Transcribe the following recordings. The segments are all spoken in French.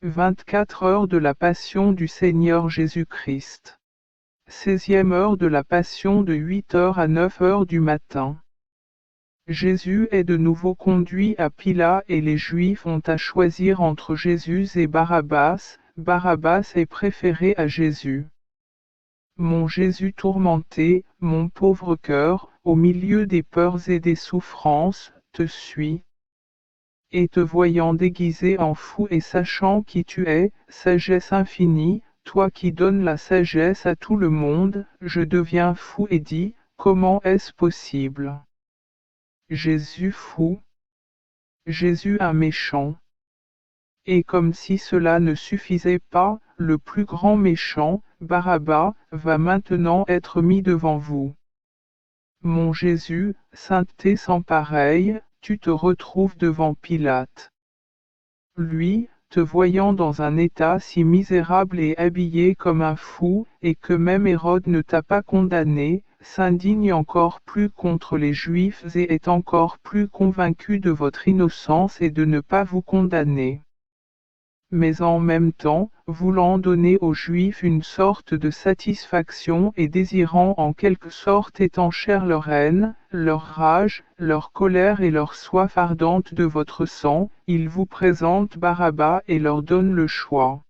24 heures de la Passion du Seigneur Jésus-Christ. 16e heure de la Passion de 8 heures à 9 heures du matin. Jésus est de nouveau conduit à Pilate et les Juifs ont à choisir entre Jésus et Barabbas. Barabbas est préféré à Jésus. Mon Jésus tourmenté, mon pauvre cœur, au milieu des peurs et des souffrances, te suit. Et te voyant déguisé en fou et sachant qui tu es, sagesse infinie, toi qui donnes la sagesse à tout le monde, je deviens fou et dis, comment est-ce possible? Jésus fou. Jésus un méchant. Et comme si cela ne suffisait pas, le plus grand méchant, Barabbas, va maintenant être mis devant vous. Mon Jésus, sainteté sans pareille, tu te retrouves devant Pilate. Lui, te voyant dans un état si misérable et habillé comme un fou, et que même Hérode ne t'a pas condamné, s'indigne encore plus contre les Juifs et est encore plus convaincu de votre innocence et de ne pas vous condamner. Mais en même temps, voulant donner aux Juifs une sorte de satisfaction et désirant en quelque sorte étancher leur haine, leur rage, leur colère et leur soif ardente de votre sang, il vous présente Barabbas et leur donne le choix.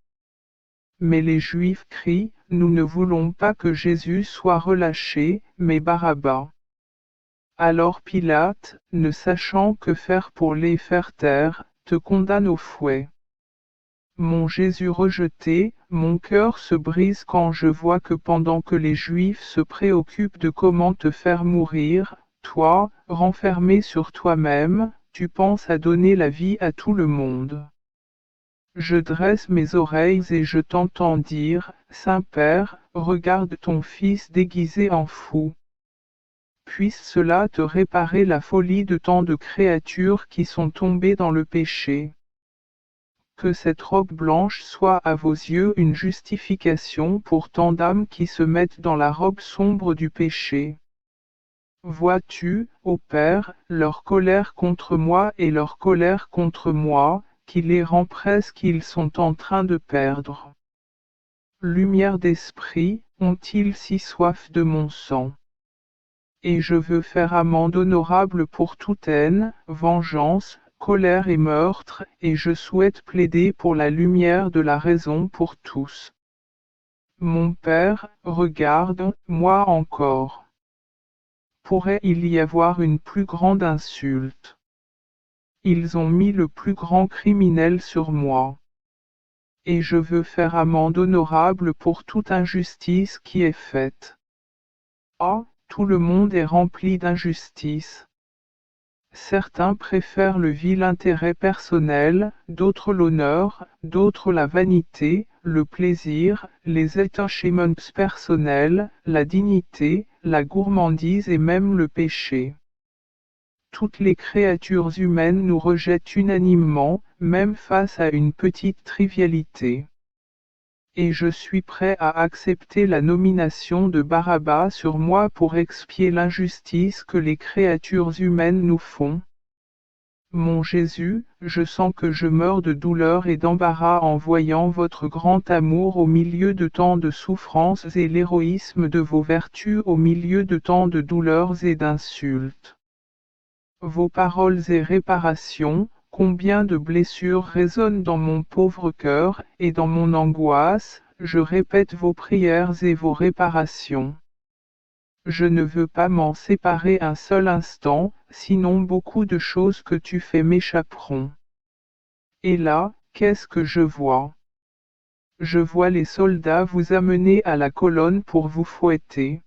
Mais les Juifs crient, nous ne voulons pas que Jésus soit relâché, mais Barabbas. Alors Pilate, ne sachant que faire pour les faire taire, te condamne au fouet. Mon Jésus rejeté, mon cœur se brise quand je vois que pendant que les Juifs se préoccupent de comment te faire mourir, toi, renfermé sur toi-même, tu penses à donner la vie à tout le monde. Je dresse mes oreilles et je t'entends dire, Saint-Père, regarde ton Fils déguisé en fou. Puisse cela te réparer la folie de tant de créatures qui sont tombées dans le péché. Que cette robe blanche soit à vos yeux une justification pour tant d'âmes qui se mettent dans la robe sombre du péché. Vois-tu, ô Père, leur colère contre moi et leur colère contre moi, qui les rend presque qu'ils sont en train de perdre. Lumière d'esprit, ont-ils si soif de mon sang? Et je veux faire amende honorable pour toute haine, vengeance, colère et meurtre, et je souhaite plaider pour la lumière de la raison pour tous. Mon Père, regarde, moi encore. Pourrait-il y avoir une plus grande insulte? Ils ont mis le plus grand criminel sur moi. Et je veux faire amende honorable pour toute injustice qui est faite. Ah, tout le monde est rempli d'injustice. Certains préfèrent le vil intérêt personnel, d'autres l'honneur, d'autres la vanité, le plaisir, les attachements personnels, la dignité, la gourmandise et même le péché. Toutes les créatures humaines nous rejettent unanimement, même face à une petite trivialité. Et je suis prêt à accepter la nomination de Barabbas sur moi pour expier l'injustice que les créatures humaines nous font. Mon Jésus, je sens que je meurs de douleur et d'embarras en voyant votre grand amour au milieu de tant de souffrances et l'héroïsme de vos vertus au milieu de tant de douleurs et d'insultes. Vos paroles et réparations, combien de blessures résonnent dans mon pauvre cœur, et dans mon angoisse, je répète vos prières et vos réparations. Je ne veux pas m'en séparer un seul instant, sinon beaucoup de choses que tu fais m'échapperont. Et là, qu'est-ce que je vois? Je vois les soldats vous amener à la colonne pour vous fouetter.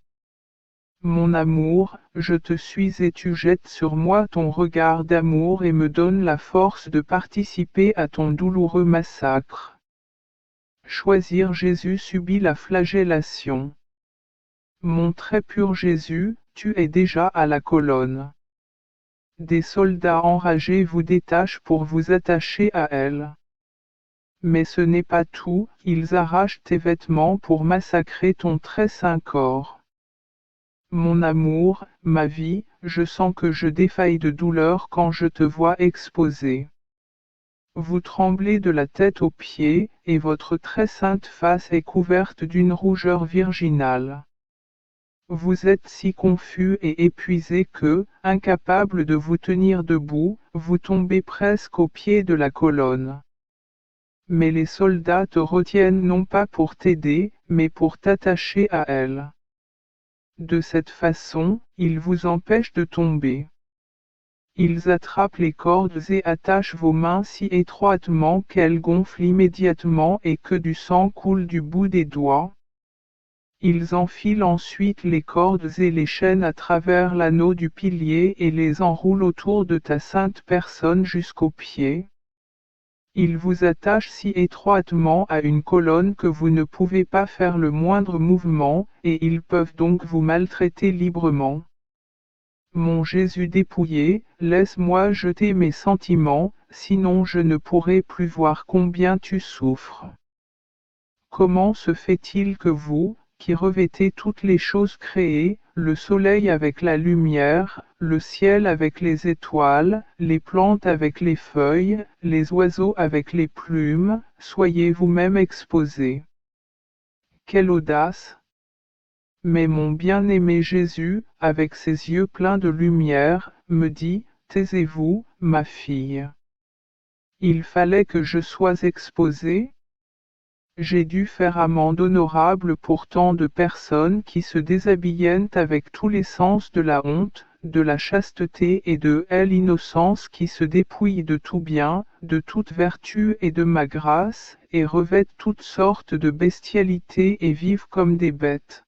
Mon amour, je te suis et tu jettes sur moi ton regard d'amour et me donnes la force de participer à ton douloureux massacre. Choisir Jésus subit la flagellation. Mon très pur Jésus, tu es déjà à la colonne. Des soldats enragés vous détachent pour vous attacher à elle. Mais ce n'est pas tout, ils arrachent tes vêtements pour massacrer ton très saint corps. Mon amour, ma vie, je sens que je défaille de douleur quand je te vois exposé. vous tremblez de la tête aux pieds, et votre très sainte face est couverte d'une rougeur virginale. Vous êtes si confus et épuisé que, incapable de vous tenir debout, vous tombez presque au pied de la colonne. Mais les soldats te retiennent non pas pour t'aider, mais pour t'attacher à elle. De cette façon, ils vous empêchent de tomber. Ils attrapent les cordes et attachent vos mains si étroitement qu'elles gonflent immédiatement et que du sang coule du bout des doigts. Ils enfilent ensuite les cordes et les chaînes à travers l'anneau du pilier et les enroulent autour de ta sainte personne jusqu'aux pieds. Ils vous attachent si étroitement à une colonne que vous ne pouvez pas faire le moindre mouvement, et ils peuvent donc vous maltraiter librement. Mon Jésus dépouillé, laisse-moi jeter mes sentiments, sinon je ne pourrai plus voir combien tu souffres. Comment se fait-il que vous, qui revêtez toutes les choses créées, le soleil avec la lumière, le ciel avec les étoiles, les plantes avec les feuilles, les oiseaux avec les plumes, soyez vous-même exposés? Quelle audace! Mais mon bien-aimé Jésus, avec ses yeux pleins de lumière, me dit, taisez-vous, ma fille. Il fallait que je sois exposée. J'ai dû faire amende honorable pour tant de personnes qui se déshabillaient avec tous les sens de la honte, de la chasteté et de l'innocence qui se dépouillent de tout bien, de toute vertu et de ma grâce, et revêtent toutes sortes de bestialité et vivent comme des bêtes.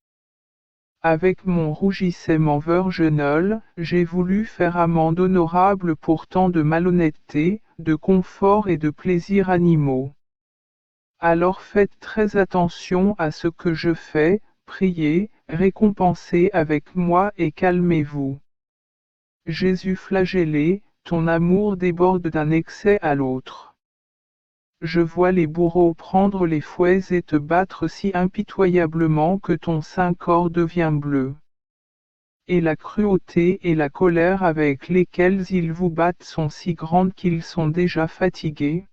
Avec mon rougissement virginal, j'ai voulu faire amende honorable pour tant de malhonnêteté, de confort et de plaisirs animaux. Alors faites très attention à ce que je fais, priez, récompensez avec moi et calmez-vous. Jésus flagellé, ton amour déborde d'un excès à l'autre. Je vois les bourreaux prendre les fouets et te battre si impitoyablement que ton saint corps devient bleu. Et la cruauté et la colère avec lesquelles ils vous battent sont si grandes qu'ils sont déjà fatigués.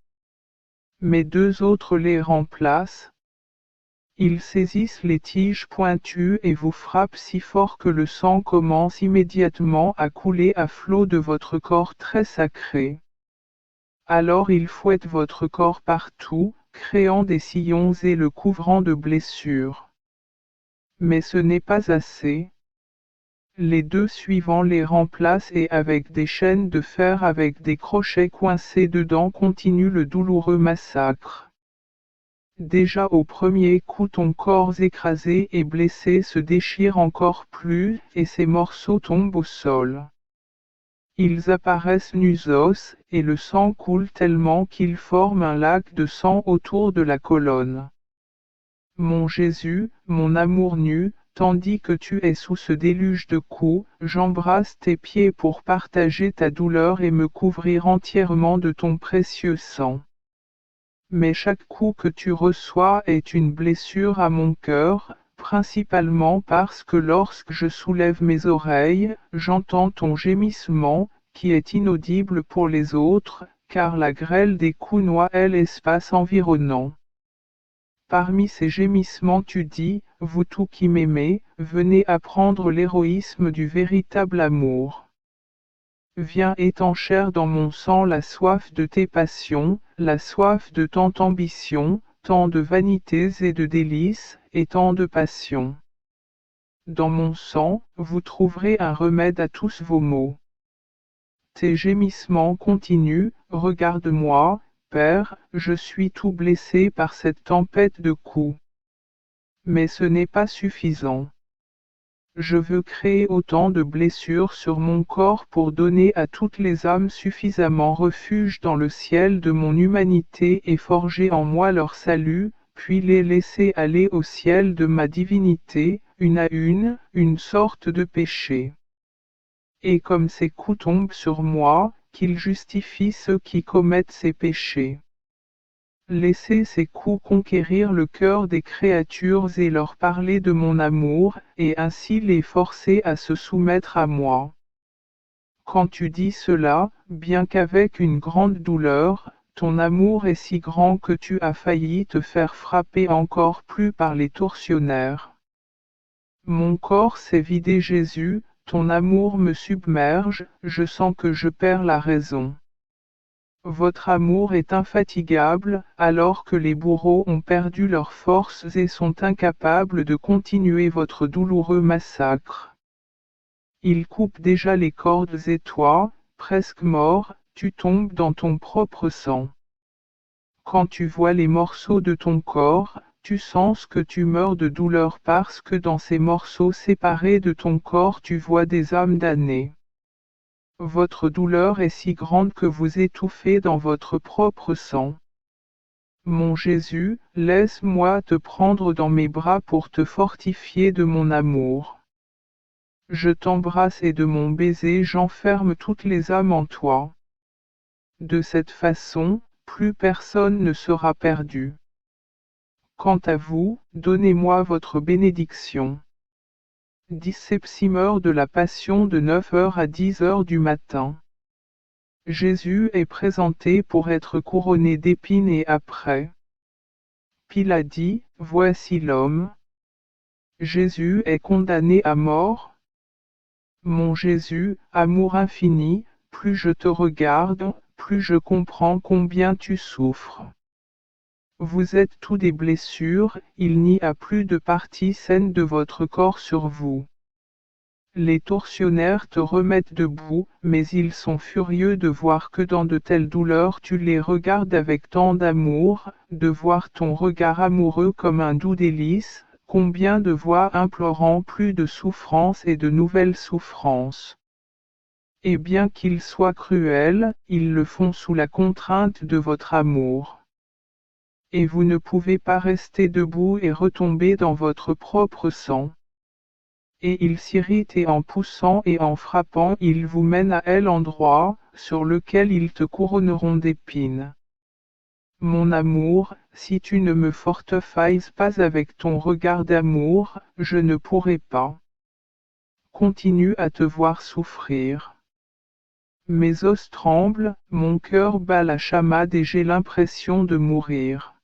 Mais deux autres les remplacent. Ils saisissent les tiges pointues et vous frappent si fort que le sang commence immédiatement à couler à flot de votre corps très sacré. Alors ils fouettent votre corps partout, créant des sillons et le couvrant de blessures. Mais ce n'est pas assez. Les deux suivants les remplacent et avec des chaînes de fer avec des crochets coincés dedans continue le douloureux massacre. Déjà au premier coup ton corps écrasé et blessé se déchire encore plus et ces morceaux tombent au sol. Ils apparaissent nus os, et le sang coule tellement qu'il forme un lac de sang autour de la colonne. Mon Jésus, mon amour nu, tandis que tu es sous ce déluge de coups, j'embrasse tes pieds pour partager ta douleur et me couvrir entièrement de ton précieux sang. Mais chaque coup que tu reçois est une blessure à mon cœur, principalement parce que lorsque je soulève mes oreilles, j'entends ton gémissement, qui est inaudible pour les autres, car la grêle des coups noie l'espace environnant. Parmi ces gémissements tu dis, vous tous qui m'aimez, venez apprendre l'héroïsme du véritable amour. Viens étancher dans mon sang la soif de tes passions, la soif de tant d'ambition, tant de vanités et de délices, et tant de passions. Dans mon sang, vous trouverez un remède à tous vos maux. Tes gémissements continuent, regarde-moi, Père, je suis tout blessé par cette tempête de coups. Mais ce n'est pas suffisant. Je veux créer autant de blessures sur mon corps pour donner à toutes les âmes suffisamment refuge dans le ciel de mon humanité et forger en moi leur salut, puis les laisser aller au ciel de ma divinité, une à une sorte de péché. Et comme ces coups tombent sur moi, qu'ils justifient ceux qui commettent ces péchés. Laissez ces coups conquérir le cœur des créatures et leur parler de mon amour, et ainsi les forcer à se soumettre à moi. Quand tu dis cela, bien qu'avec une grande douleur, ton amour est si grand que tu as failli te faire frapper encore plus par les tortionnaires. Mon corps s'est vidé Jésus, ton amour me submerge, je sens que je perds la raison. Votre amour est infatigable, alors que les bourreaux ont perdu leurs forces et sont incapables de continuer votre douloureux massacre. Ils coupent déjà les cordes et toi, presque mort, tu tombes dans ton propre sang. Quand tu vois les morceaux de ton corps, tu sens que tu meurs de douleur parce que dans ces morceaux séparés de ton corps tu vois des âmes damnées. Votre douleur est si grande que vous étouffez dans votre propre sang. Mon Jésus, laisse-moi te prendre dans mes bras pour te fortifier de mon amour. Je t'embrasse et de mon baiser j'enferme toutes les âmes en toi. De cette façon, plus personne ne sera perdu. Quant à vous, donnez-moi votre bénédiction. Discepsimeur de la Passion de 9h à 10h du matin. Jésus est présenté pour être couronné d'épines et après. Pilate dit, voici l'homme. Jésus est condamné à mort. Mon Jésus, amour infini, plus je te regarde, plus je comprends combien tu souffres. Vous êtes tous des blessures, il n'y a plus de partie saine de votre corps sur vous. Les tortionnaires te remettent debout, mais ils sont furieux de voir que dans de telles douleurs tu les regardes avec tant d'amour, de voir ton regard amoureux comme un doux délice, combien de voix implorant plus de souffrance et de nouvelles souffrances. Et bien qu'ils soient cruels, ils le font sous la contrainte de votre amour. Et vous ne pouvez pas rester debout et retomber dans votre propre sang. Et ils s'irritent et en poussant et en frappant ils vous mènent à elle endroit, sur lequel ils te couronneront d'épines. Mon amour, si tu ne me fortifies pas avec ton regard d'amour, je ne pourrai pas. Continue à te voir souffrir. Mes os tremblent, mon cœur bat la chamade et j'ai l'impression de mourir.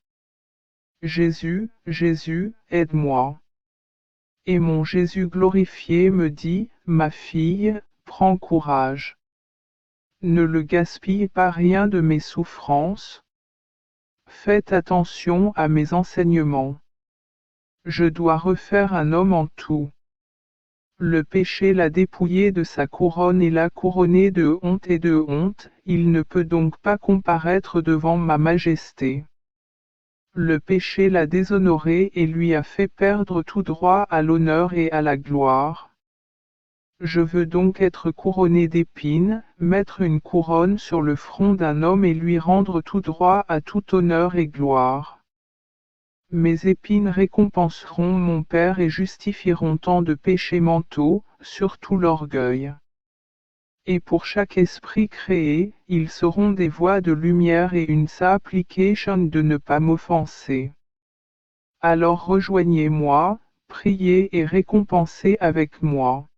Jésus, Jésus, aide-moi. Et mon Jésus glorifié me dit, ma fille, prends courage. Ne le gaspille pas rien de mes souffrances. Faites attention à mes enseignements. Je dois refaire un homme en tout. Le péché l'a dépouillé de sa couronne et l'a couronné de honte, il ne peut donc pas comparaître devant ma majesté. Le péché l'a déshonoré et lui a fait perdre tout droit à l'honneur et à la gloire. Je veux donc être couronné d'épines, mettre une couronne sur le front d'un homme et lui rendre tout droit à tout honneur et gloire. Mes épines récompenseront mon Père et justifieront tant de péchés mentaux, surtout l'orgueil. Et pour chaque esprit créé, ils seront des voies de lumière et une supplication de ne pas m'offenser. Alors rejoignez-moi, priez et récompensez avec moi.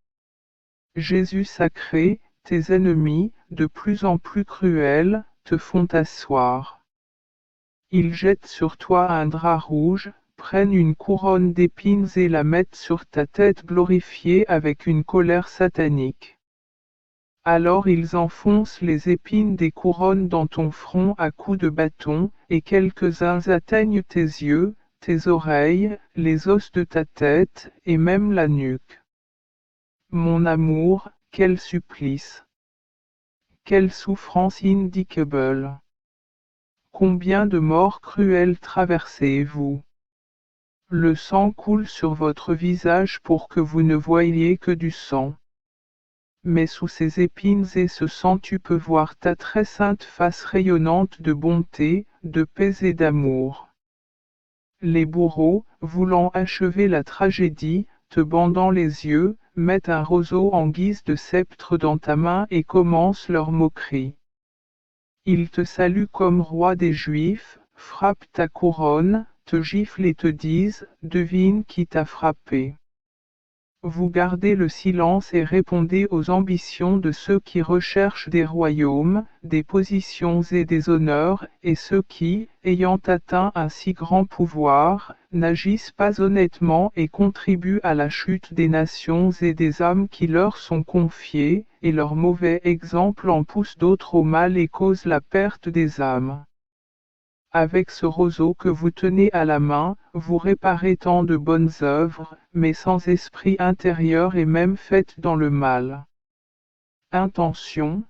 Jésus sacré, tes ennemis, de plus en plus cruels, te font asseoir. Ils jettent sur toi un drap rouge, prennent une couronne d'épines et la mettent sur ta tête glorifiée avec une colère satanique. Alors ils enfoncent les épines des couronnes dans ton front à coups de bâton, et quelques-uns atteignent tes yeux, tes oreilles, les os de ta tête, et même la nuque. Mon amour, quel supplice! Quelle souffrance indicable! Combien de morts cruelles traversez-vous? Le sang coule sur votre visage pour que vous ne voyiez que du sang. Mais sous ces épines et ce sang tu peux voir ta très sainte face rayonnante de bonté, de paix et d'amour. Les bourreaux, voulant achever la tragédie, te bandant les yeux, mettent un roseau en guise de sceptre dans ta main et commencent leur moquerie. Ils te saluent comme roi des Juifs, frappent ta couronne, te giflent et te disent, devine qui t'a frappé. vous gardez le silence et répondez aux ambitions de ceux qui recherchent des royaumes, des positions et des honneurs, et ceux qui, ayant atteint un si grand pouvoir, n'agissent pas honnêtement et contribuent à la chute des nations et des âmes qui leur sont confiées, et leur mauvais exemple en pousse d'autres au mal et cause la perte des âmes. Avec ce roseau que vous tenez à la main, vous réparez tant de bonnes œuvres, mais sans esprit intérieur et même faites dans le mal. Intention.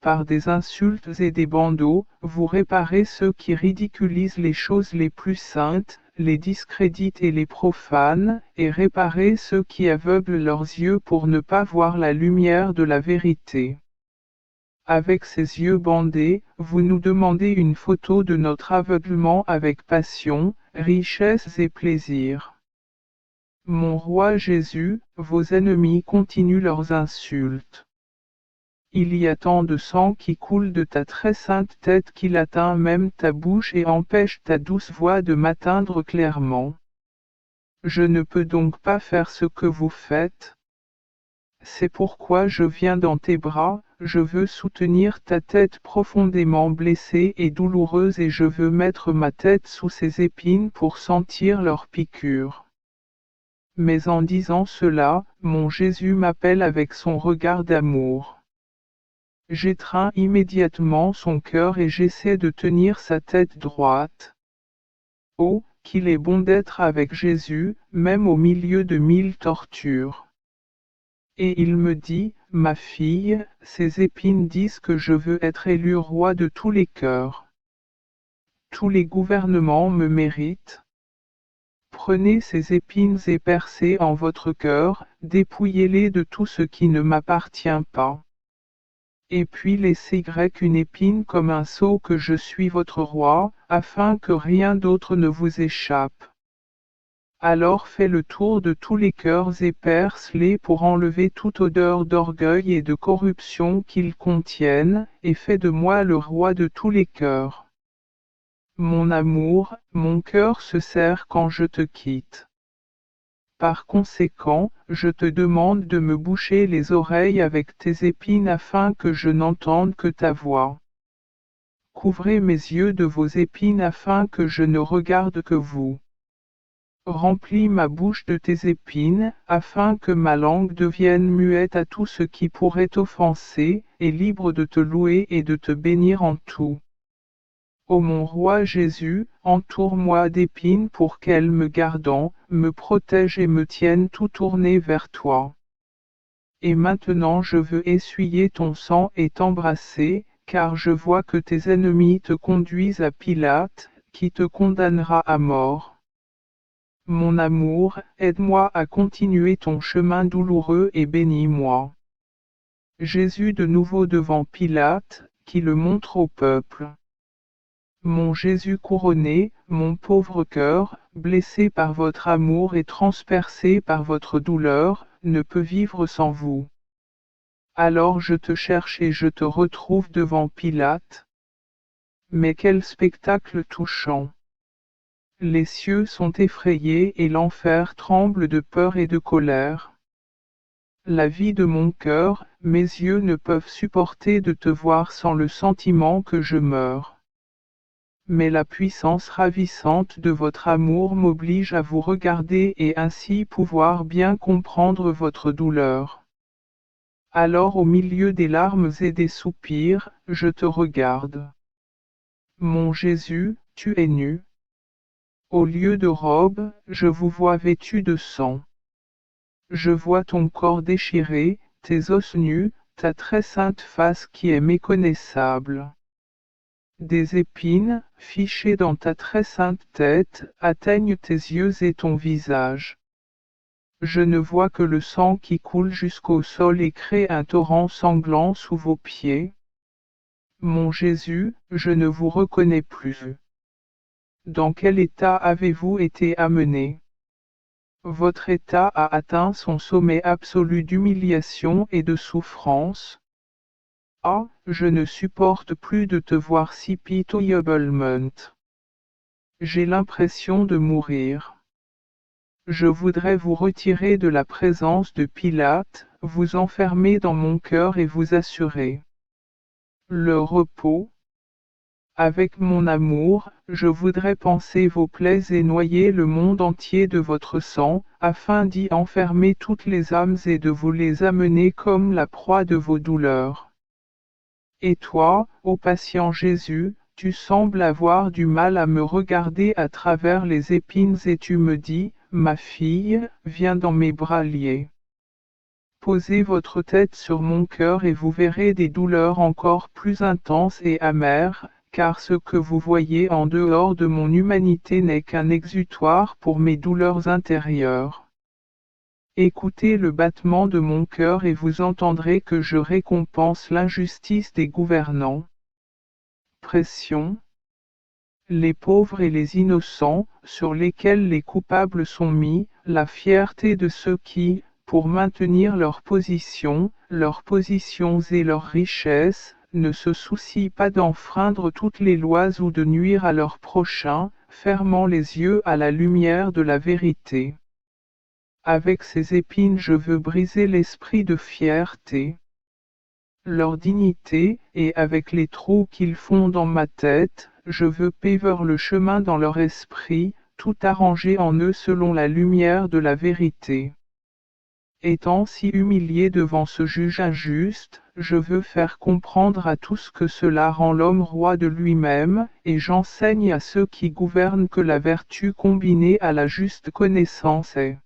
Par des insultes et des bandeaux, vous réparez ceux qui ridiculisent les choses les plus saintes, les discréditent et les profanent, et réparez ceux qui aveuglent leurs yeux pour ne pas voir la lumière de la vérité. Avec ses yeux bandés, vous nous demandez une photo de notre aveuglement avec passion, richesse et plaisir. Mon roi Jésus, vos ennemis continuent leurs insultes. Il y a tant de sang qui coule de ta très sainte tête qu'il atteint même ta bouche et empêche ta douce voix de m'atteindre clairement. Je ne peux donc pas faire ce que vous faites. C'est pourquoi je viens dans tes bras, je veux soutenir ta tête profondément blessée et douloureuse et je veux mettre ma tête sous ses épines pour sentir leur piqûre. Mais en disant cela, mon Jésus m'appelle avec son regard d'amour. J'étreins immédiatement son cœur et j'essaie de tenir sa tête droite. Oh, qu'il est bon d'être avec Jésus, même au milieu de 1000 tortures. Et il me dit, ma fille, ces épines disent que je veux être élu roi de tous les cœurs. Tous les gouvernements me méritent. Prenez ces épines et percez en votre cœur, dépouillez-les de tout ce qui ne m'appartient pas. Et puis laissez une épine comme un sceau que je suis votre roi, afin que rien d'autre ne vous échappe. Alors fais le tour de tous les cœurs et perce-les pour enlever toute odeur d'orgueil et de corruption qu'ils contiennent, et fais de moi le roi de tous les cœurs. Mon amour, mon cœur se serre quand je te quitte. Par conséquent, je te demande de me boucher les oreilles avec tes épines afin que je n'entende que ta voix. Couvrez mes yeux de vos épines afin que je ne regarde que vous. Remplis ma bouche de tes épines, afin que ma langue devienne muette à tout ce qui pourrait t'offenser, et libre de te louer et de te bénir en tout. Ô mon roi Jésus, entoure-moi d'épines pour qu'elles me gardent, me protègent et me tiennent tout tourné vers toi. Et maintenant je veux essuyer ton sang et t'embrasser, car je vois que tes ennemis te conduisent à Pilate, qui te condamnera à mort. Mon amour, aide-moi à continuer ton chemin douloureux et bénis-moi. Jésus de nouveau devant Pilate, qui le montre au peuple. Mon Jésus couronné, mon pauvre cœur, blessé par votre amour et transpercé par votre douleur, ne peut vivre sans vous. Alors je te cherche et je te retrouve devant Pilate. Mais quel spectacle touchant! Les cieux sont effrayés et l'enfer tremble de peur et de colère. La vie de mon cœur, mes yeux ne peuvent supporter de te voir sans le sentiment que je meurs. Mais la puissance ravissante de votre amour m'oblige à vous regarder et ainsi pouvoir bien comprendre votre douleur. Alors au milieu des larmes et des soupirs, je te regarde. Mon Jésus, tu es nu. Au lieu de robe, je vous vois vêtu de sang. Je vois ton corps déchiré, tes os nus, ta très sainte face qui est méconnaissable. Des épines, fichées dans ta très sainte tête, atteignent tes yeux et ton visage. Je ne vois que le sang qui coule jusqu'au sol et crée un torrent sanglant sous vos pieds. Mon Jésus, je ne vous reconnais plus. Dans quel état avez-vous été amené? Votre état a atteint son sommet absolu d'humiliation et de souffrance. Ah, je ne supporte plus de te voir si pitoyablement. J'ai l'impression de mourir. je voudrais vous retirer de la présence de Pilate, vous enfermer dans mon cœur et vous assurer le repos. Avec mon amour, je voudrais panser vos plaies et noyer le monde entier de votre sang, afin d'y enfermer toutes les âmes et de vous les amener comme la proie de vos douleurs. Et toi, ô patient Jésus, tu sembles avoir du mal à me regarder à travers les épines et tu me dis, ma fille, viens dans mes bras liés. Posez votre tête sur mon cœur et vous verrez des douleurs encore plus intenses et amères, car ce que vous voyez en dehors de mon humanité n'est qu'un exutoire pour mes douleurs intérieures. Écoutez le battement de mon cœur et vous entendrez que je récompense l'injustice des gouvernants. Pression. Les pauvres et les innocents, sur lesquels les coupables sont mis, la fierté de ceux qui, pour maintenir leurs positions et leurs richesses, ne se soucient pas d'enfreindre toutes les lois ou de nuire à leur prochain, fermant les yeux à la lumière de la vérité. Avec ces épines je veux briser l'esprit de fierté, leur dignité, et avec les trous qu'ils font dans ma tête, je veux paver le chemin dans leur esprit, tout arranger en eux selon la lumière de la vérité. Étant si humilié devant ce juge injuste, je veux faire comprendre à tous que cela rend l'homme roi de lui-même, et j'enseigne à ceux qui gouvernent que la vertu combinée à la juste connaissance est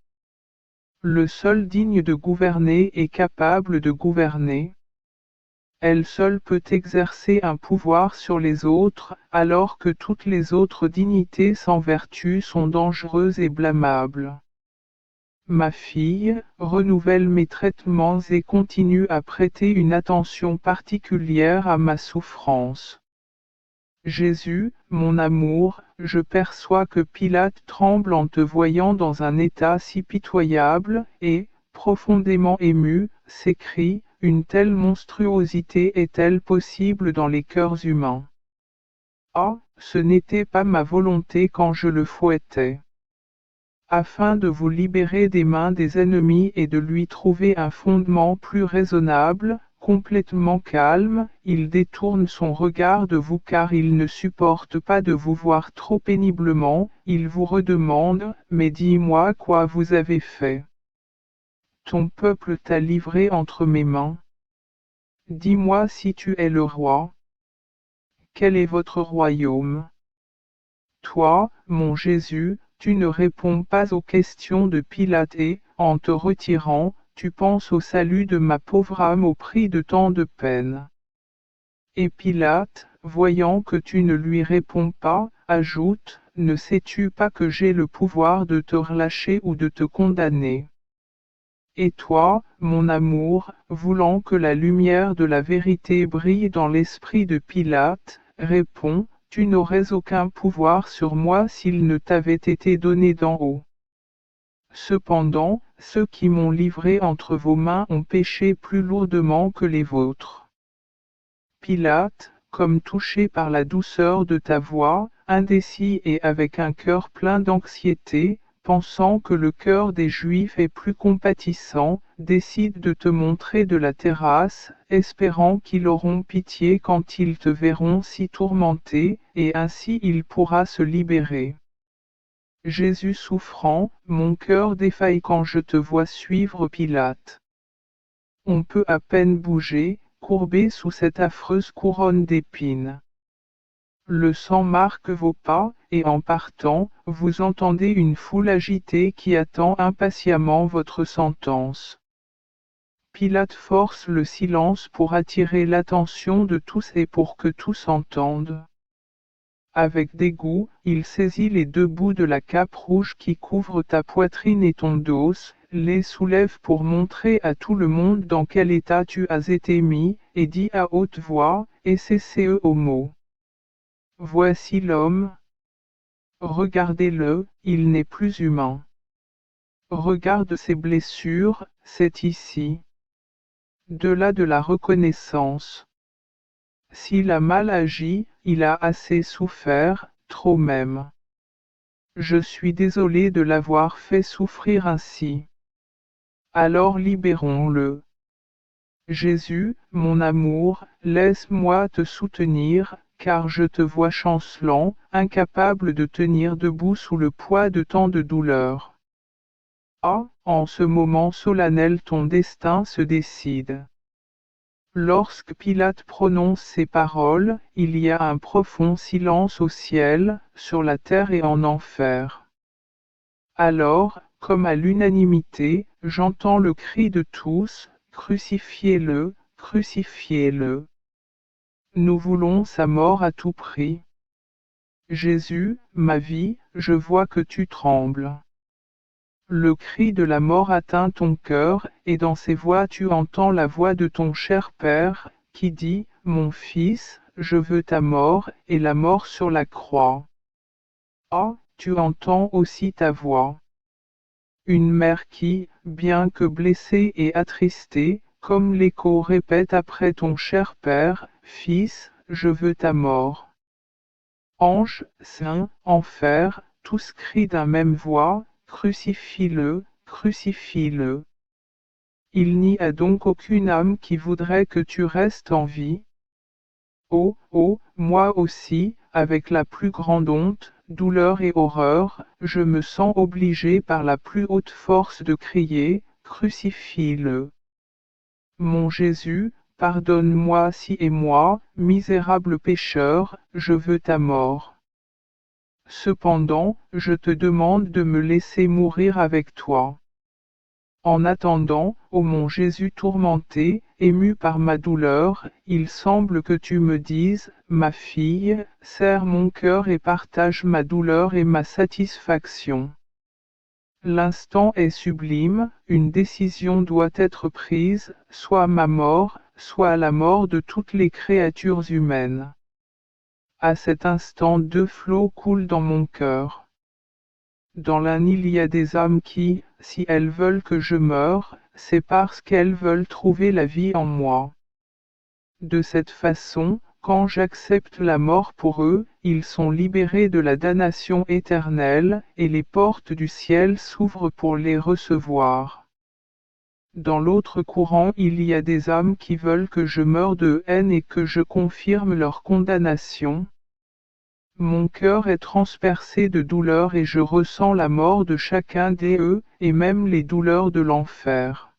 le seul digne de gouverner et capable de gouverner. Elle seule peut exercer un pouvoir sur les autres, alors que toutes les autres dignités sans vertu sont dangereuses et blâmables. Ma fille, renouvelle mes traitements et continue à prêter une attention particulière à ma souffrance. Jésus, mon amour, je perçois que Pilate tremble en te voyant dans un état si pitoyable, et, profondément ému, s'écrie, une telle monstruosité est-elle possible dans les cœurs humains? Ah, ce n'était pas ma volonté quand je le fouettais. Afin de vous libérer des mains des ennemis et de lui trouver un fondement plus raisonnable, complètement calme, il détourne son regard de vous car il ne supporte pas de vous voir trop péniblement, il vous redemande, mais dis-moi quoi vous avez fait. Ton peuple t'a livré entre mes mains. Dis-moi si tu es le roi. Quel est votre royaume? Toi, mon Jésus, tu ne réponds pas aux questions de Pilate et, en te retirant, tu penses au salut de ma pauvre âme au prix de tant de peine. Et Pilate, voyant que tu ne lui réponds pas, ajoute, ne sais-tu pas que j'ai le pouvoir de te relâcher ou de te condamner? Et toi, mon amour, voulant que la lumière de la vérité brille dans l'esprit de Pilate, réponds, tu n'aurais aucun pouvoir sur moi s'il ne t'avait été donné d'en haut. Cependant, ceux qui m'ont livré entre vos mains ont péché plus lourdement que les vôtres. Pilate, comme touché par la douceur de ta voix, indécis et avec un cœur plein d'anxiété, pensant que le cœur des Juifs est plus compatissant, décide de te montrer de la terrasse, espérant qu'ils auront pitié quand ils te verront si tourmenté, et ainsi il pourra se libérer. Jésus souffrant, mon cœur défaille quand je te vois suivre Pilate. On peut à peine bouger, courbé sous cette affreuse couronne d'épines. Le sang marque vos pas, et en partant, vous entendez une foule agitée qui attend impatiemment votre sentence. Pilate force le silence pour attirer l'attention de tous et pour que tous entendent. Avec dégoût, il saisit les deux bouts de la cape rouge qui couvre ta poitrine et ton dos, les soulève pour montrer à tout le monde dans quel état tu as été mis, et dit à haute voix, et cessez au mot. Voici l'homme. Regardez-le, il n'est plus humain. Regarde ses blessures, c'est ici. De là de la reconnaissance. S'il a mal agi, il a assez souffert, trop même. Je suis désolé de l'avoir fait souffrir ainsi. Alors libérons-le. Jésus, mon amour, laisse-moi te soutenir, car je te vois chancelant, incapable de tenir debout sous le poids de tant de douleurs. Ah, en ce moment solennel ton destin se décide. Lorsque Pilate prononce ces paroles, il y a un profond silence au ciel, sur la terre et en enfer. Alors, comme à l'unanimité, j'entends le cri de tous, crucifiez-le, crucifiez-le. Nous voulons sa mort à tout prix. Jésus, ma vie, je vois que tu trembles. Le cri de la mort atteint ton cœur, et dans ces voix tu entends la voix de ton cher Père, qui dit, mon fils, je veux ta mort, et la mort sur la croix. Ah, tu entends aussi ta voix. Une mère qui, bien que blessée et attristée, comme l'écho répète après ton cher Père, Fils, je veux ta mort. Ange, saint, enfer, tous crient d'un même voix, crucifie-le, crucifie-le. Il n'y a donc aucune âme qui voudrait que tu restes en vie. Oh, oh, moi aussi, avec la plus grande honte, douleur et horreur, je me sens obligé par la plus haute force de crier, crucifie-le. Mon Jésus, pardonne-moi si et moi, misérable pécheur, je veux ta mort. Cependant, je te demande de me laisser mourir avec toi. En attendant, ô mon Jésus tourmenté, ému par ma douleur, il semble que tu me dises, ma fille, serre mon cœur et partage ma douleur et ma satisfaction. L'instant est sublime, une décision doit être prise, soit ma mort, soit la mort de toutes les créatures humaines. À cet instant deux flots coulent dans mon cœur. Dans l'un il y a des âmes qui, si elles veulent que je meure, c'est parce qu'elles veulent trouver la vie en moi. De cette façon, quand j'accepte la mort pour eux, ils sont libérés de la damnation éternelle, et les portes du ciel s'ouvrent pour les recevoir. Dans l'autre courant il y a des âmes qui veulent que je meure de haine et que je confirme leur condamnation. Mon cœur est transpercé de douleur et je ressens la mort de chacun d'eux, et même les douleurs de l'enfer.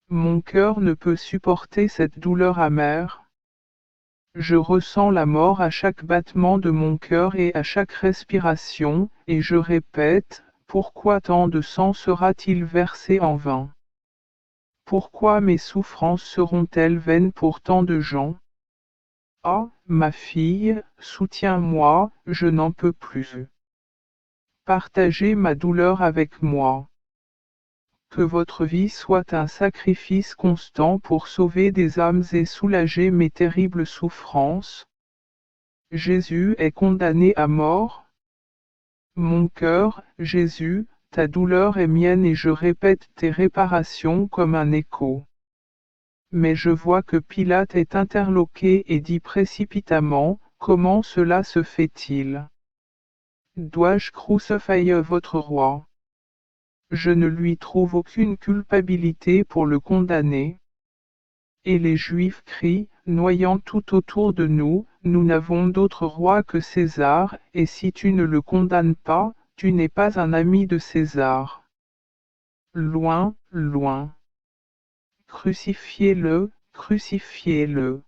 Mon cœur ne peut supporter cette douleur amère. Je ressens la mort à chaque battement de mon cœur et à chaque respiration, et je répète, pourquoi tant de sang sera-t-il versé en vain? Pourquoi mes souffrances seront-elles vaines pour tant de gens? Ah, ma fille, soutiens-moi, je n'en peux plus. Partagez ma douleur avec moi. Que votre vie soit un sacrifice constant pour sauver des âmes et soulager mes terribles souffrances. Jésus est condamné à mort. Mon cœur, Jésus, ta douleur est mienne et je répète tes réparations comme un écho. Mais je vois que Pilate est interloqué et dit précipitamment, comment cela se fait-il? Dois-je crucifier votre roi? Je ne lui trouve aucune culpabilité pour le condamner. Et les Juifs crient, noyant tout autour de nous, nous n'avons d'autre roi que César, et si tu ne le condamnes pas, tu n'es pas un ami de César. Loin, loin. Crucifiez-le, crucifiez-le.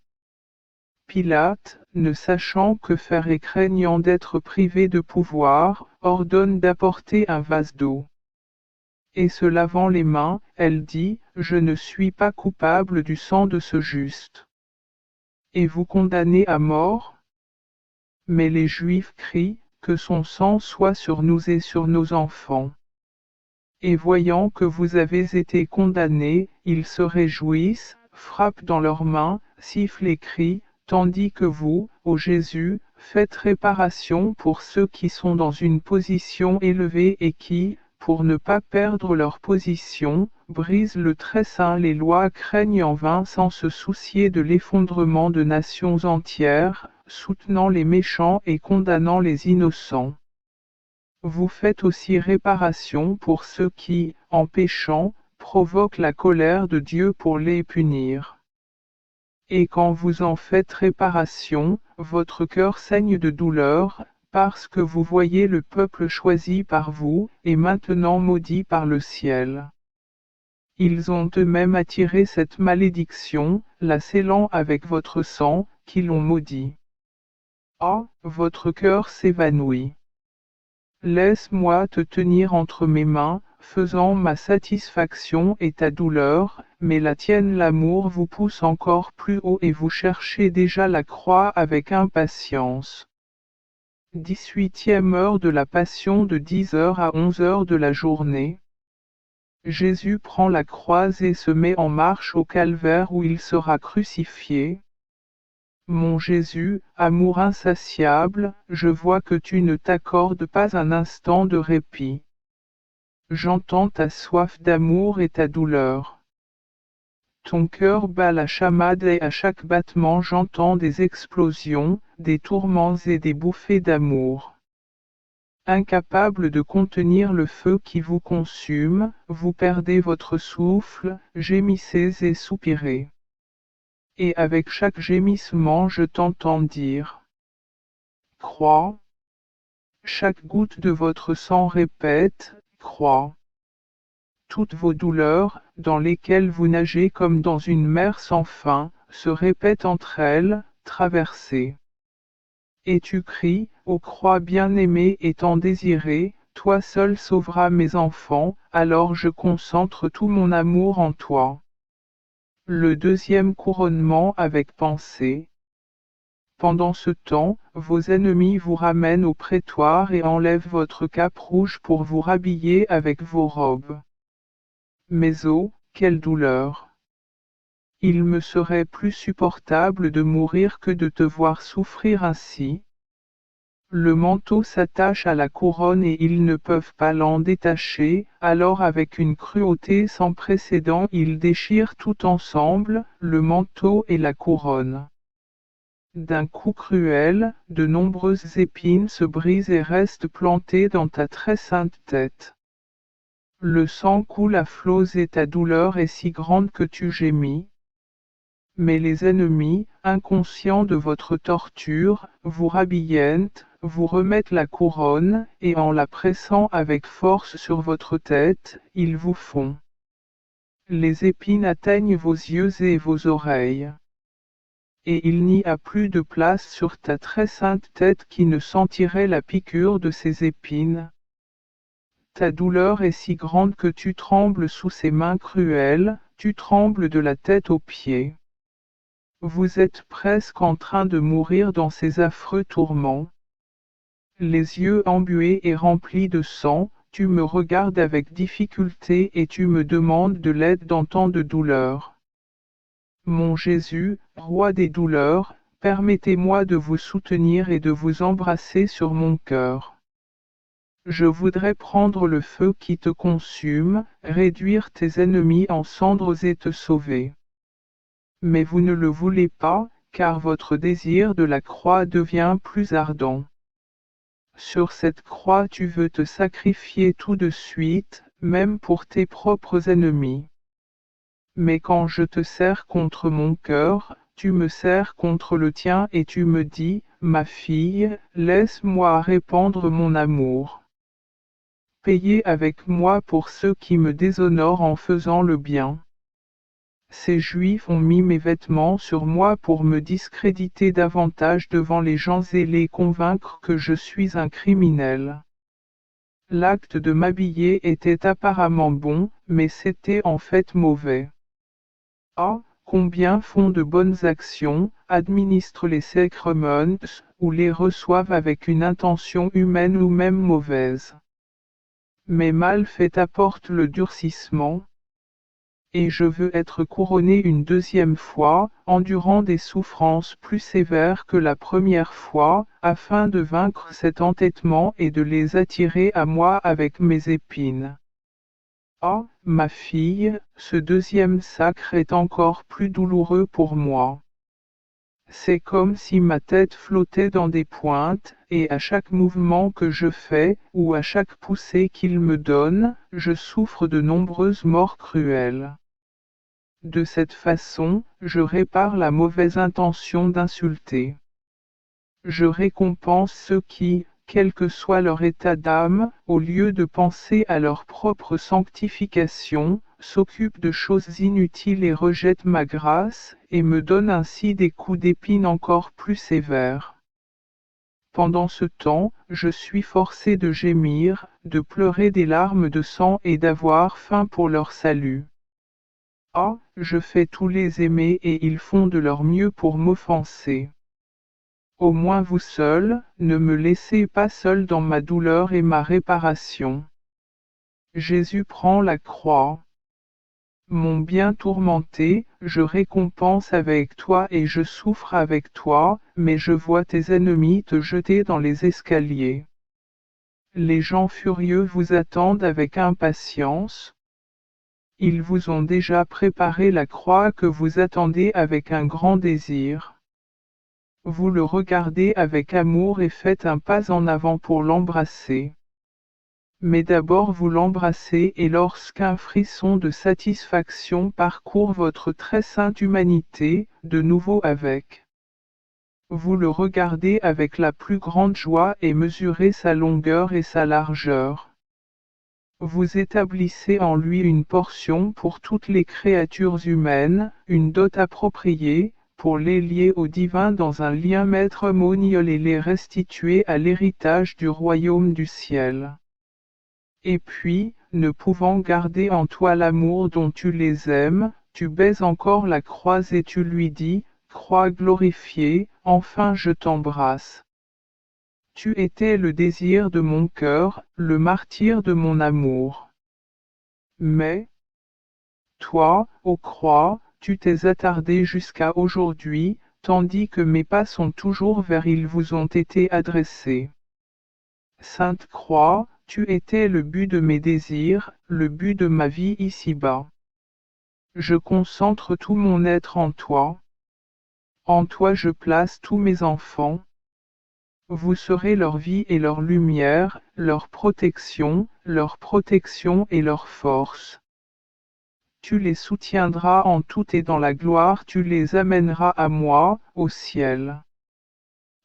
Pilate, ne sachant que faire et craignant d'être privé de pouvoir, ordonne d'apporter un vase d'eau. Et se lavant les mains, elle dit, je ne suis pas coupable du sang de ce juste. Et vous condamnez à mort? Mais les Juifs crient, que son sang soit sur nous et sur nos enfants. Et voyant que vous avez été condamnés, ils se réjouissent, frappent dans leurs mains, sifflent et crient, tandis que vous, ô Jésus, faites réparation pour ceux qui sont dans une position élevée et qui, pour ne pas perdre leur position, brisent le très saint les lois craignent en vain sans se soucier de l'effondrement de nations entières, soutenant les méchants et condamnant les innocents. Vous faites aussi réparation pour ceux qui, en péchant, provoquent la colère de Dieu pour les punir. Et quand vous en faites réparation, votre cœur saigne de douleur, parce que vous voyez le peuple choisi par vous, et maintenant maudit par le ciel. Ils ont eux-mêmes attiré cette malédiction, la scellant avec votre sang, qui l'ont maudit. Ah, votre cœur s'évanouit. Laisse-moi te tenir entre mes mains, faisant ma satisfaction et ta douleur, mais la tienne l'amour vous pousse encore plus haut et vous cherchez déjà la croix avec impatience. 18e heure de la Passion de 10 heures à 11 heures de la journée. Jésus prend la croix et se met en marche au calvaire où il sera crucifié. Mon Jésus, amour insatiable, je vois que tu ne t'accordes pas un instant de répit. J'entends ta soif d'amour et ta douleur. Ton cœur bat la chamade et à chaque battement j'entends des explosions, des tourments et des bouffées d'amour. Incapable de contenir le feu qui vous consume, vous perdez votre souffle, gémissez et soupirez. Et avec chaque gémissement je t'entends dire: Crois. Chaque goutte de votre sang répète: Crois. Toutes vos douleurs, dans lesquelles vous nagez comme dans une mer sans fin, se répètent entre elles, traversées. Et tu cries: Ô croix bien-aimée et tant désirée, toi seul sauveras mes enfants, alors je concentre tout mon amour en toi. Le deuxième couronnement avec pensée. Pendant ce temps, vos ennemis vous ramènent au prétoire et enlèvent votre cape rouge pour vous rhabiller avec vos robes. Mais oh, quelle douleur! Il me serait plus supportable de mourir que de te voir souffrir ainsi. Le manteau s'attache à la couronne et ils ne peuvent pas l'en détacher, alors avec une cruauté sans précédent ils déchirent tout ensemble, le manteau et la couronne. D'un coup cruel, de nombreuses épines se brisent et restent plantées dans ta très sainte tête. Le sang coule à flots et ta douleur est si grande que tu gémis. Mais les ennemis, inconscients de votre torture, vous rhabillent, vous remettent la couronne, et en la pressant avec force sur votre tête, ils vous font. Les épines atteignent vos yeux et vos oreilles. Et il n'y a plus de place sur ta très sainte tête qui ne sentirait la piqûre de ces épines. Ta douleur est si grande que tu trembles sous ces mains cruelles, tu trembles de la tête aux pieds. Vous êtes presque en train de mourir dans ces affreux tourments. Les yeux embués et remplis de sang, tu me regardes avec difficulté et tu me demandes de l'aide dans tant de douleurs. Mon Jésus, roi des douleurs, permettez-moi de vous soutenir et de vous embrasser sur mon cœur. Je voudrais prendre le feu qui te consume, réduire tes ennemis en cendres et te sauver. Mais vous ne le voulez pas, car votre désir de la croix devient plus ardent. Sur cette croix tu veux te sacrifier tout de suite, même pour tes propres ennemis. Mais quand je te serre contre mon cœur, tu me serres contre le tien et tu me dis: Ma fille, laisse-moi répandre mon amour. Payez avec moi pour ceux qui me déshonorent en faisant le bien. Ces Juifs ont mis mes vêtements sur moi pour me discréditer davantage devant les gens et les convaincre que je suis un criminel. L'acte de m'habiller était apparemment bon, mais c'était en fait mauvais. Ah, combien font de bonnes actions, administrent les sacrements, ou les reçoivent avec une intention humaine ou même mauvaise. Mais mal fait apporte le durcissement. Et je veux être couronné une deuxième fois, endurant des souffrances plus sévères que la première fois, afin de vaincre cet entêtement et de les attirer à moi avec mes épines. Ah, ma fille, ce deuxième sacre est encore plus douloureux pour moi. C'est comme si ma tête flottait dans des pointes, et à chaque mouvement que je fais, ou à chaque poussée qu'il me donne, je souffre de nombreuses morts cruelles. De cette façon, je répare la mauvaise intention d'insulter. Je récompense ceux qui, quel que soit leur état d'âme, au lieu de penser à leur propre sanctification, s'occupent de choses inutiles et rejettent ma grâce, et me donnent ainsi des coups d'épine encore plus sévères. Pendant ce temps, je suis forcé de gémir, de pleurer des larmes de sang et d'avoir faim pour leur salut. Ah, je fais tous les aimer et ils font de leur mieux pour m'offenser. Au moins vous seul, ne me laissez pas seul dans ma douleur et ma réparation. Jésus prend la croix. Mon bien tourmenté, je récompense avec toi et je souffre avec toi, mais je vois tes ennemis te jeter dans les escaliers. Les gens furieux vous attendent avec impatience. Ils vous ont déjà préparé la croix que vous attendez avec un grand désir. Vous le regardez avec amour et faites un pas en avant pour l'embrasser. Mais d'abord vous l'embrassez et lorsqu'un frisson de satisfaction parcourt votre très sainte humanité, de nouveau avec. Vous le regardez avec la plus grande joie et mesurez sa longueur et sa largeur. Vous établissez en lui une portion pour toutes les créatures humaines, une dot appropriée, pour les lier au divin dans un lien matrimonial et les restituer à l'héritage du royaume du ciel. Et puis, ne pouvant garder en toi l'amour dont tu les aimes, tu baises encore la croix et tu lui dis, Croix glorifiée, enfin je t'embrasse. Tu étais le désir de mon cœur, le martyr de mon amour. Mais, toi, ô croix, tu t'es attardé jusqu'à aujourd'hui, tandis que mes pas sont toujours vers ils vous ont été adressés. Sainte Croix, tu étais le but de mes désirs, le but de ma vie ici-bas. Je concentre tout mon être en toi. En toi je place tous mes enfants. Vous serez leur vie et leur lumière, leur protection et leur force. Tu les soutiendras en tout et dans la gloire tu les amèneras à moi, au ciel.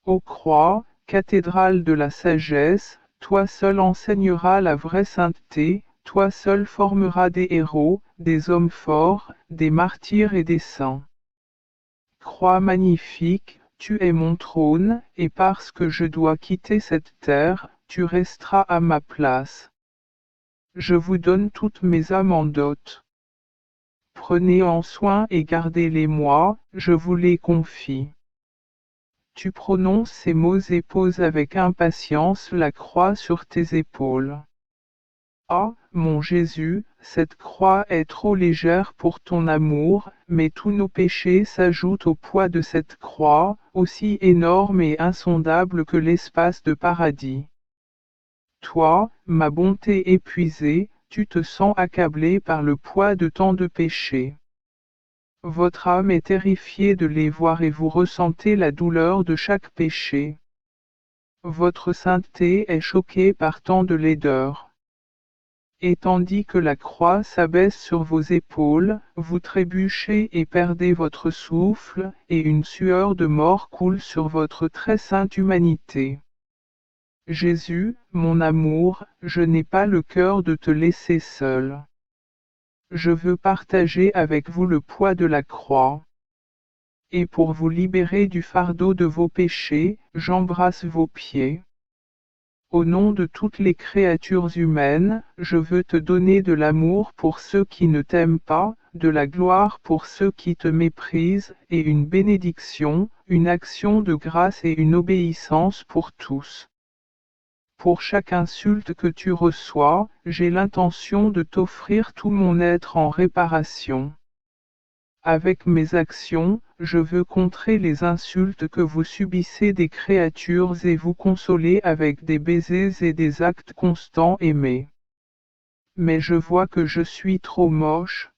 Ô croix, cathédrale de la sagesse, toi seul enseigneras la vraie sainteté, toi seul formeras des héros, des hommes forts, des martyrs et des saints. Croix magnifique, tu es mon trône, et parce que je dois quitter cette terre, tu resteras à ma place. Je vous donne toutes mes âmes en dot. Prenez en soin et gardez-les moi, je vous les confie. Tu prononces ces mots et poses avec impatience la croix sur tes épaules. Ah, mon Jésus, cette croix est trop légère pour ton amour, mais tous nos péchés s'ajoutent au poids de cette croix, aussi énorme et insondable que l'espace de paradis. Toi, ma bonté épuisée, tu te sens accablé par le poids de tant de péchés. Votre âme est terrifiée de les voir et vous ressentez la douleur de chaque péché. Votre sainteté est choquée par tant de laideur. Et tandis que la croix s'abaisse sur vos épaules, vous trébuchez et perdez votre souffle, et une sueur de mort coule sur votre très sainte humanité. Jésus, mon amour, je n'ai pas le cœur de te laisser seul. Je veux partager avec vous le poids de la croix. Et pour vous libérer du fardeau de vos péchés, j'embrasse vos pieds. Au nom de toutes les créatures humaines, je veux te donner de l'amour pour ceux qui ne t'aiment pas, de la gloire pour ceux qui te méprisent, et une bénédiction, une action de grâce et une obéissance pour tous. Pour chaque insulte que tu reçois, j'ai l'intention de t'offrir tout mon être en réparation. Avec mes actions, je veux contrer les insultes que vous subissez des créatures et vous consoler avec des baisers et des actes constants aimés. Mais je vois que je suis trop moche.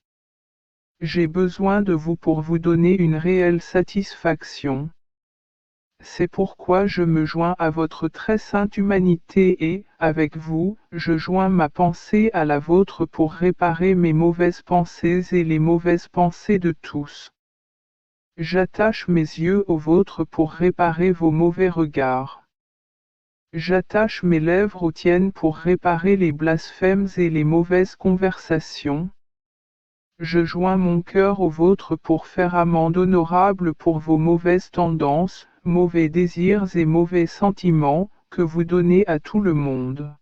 J'ai besoin de vous pour vous donner une réelle satisfaction. C'est pourquoi je me joins à votre très sainte humanité et, avec vous, je joins ma pensée à la vôtre pour réparer mes mauvaises pensées et les mauvaises pensées de tous. J'attache mes yeux aux vôtres pour réparer vos mauvais regards. J'attache mes lèvres aux tiennes pour réparer les blasphèmes et les mauvaises conversations. Je joins mon cœur au vôtre pour faire amende honorable pour vos mauvaises tendances, mauvais désirs et mauvais sentiments, que vous donnez à tout le monde.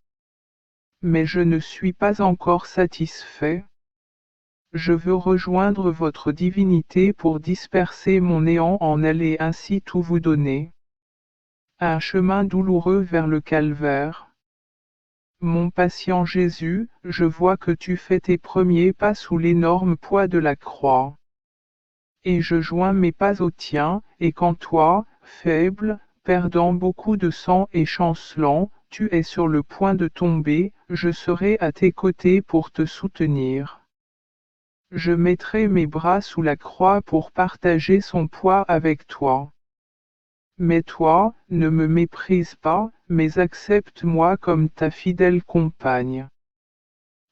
Mais je ne suis pas encore satisfait. Je veux rejoindre votre divinité pour disperser mon néant en elle et ainsi tout vous donner. Un chemin douloureux vers le calvaire. Mon patient Jésus, je vois que tu fais tes premiers pas sous l'énorme poids de la croix. Et je joins mes pas aux tiens, et quand toi, faible, perdant beaucoup de sang et chancelant, tu es sur le point de tomber, je serai à tes côtés pour te soutenir. Je mettrai mes bras sous la croix pour partager son poids avec toi. Mais toi, ne me méprise pas, mais accepte-moi comme ta fidèle compagne.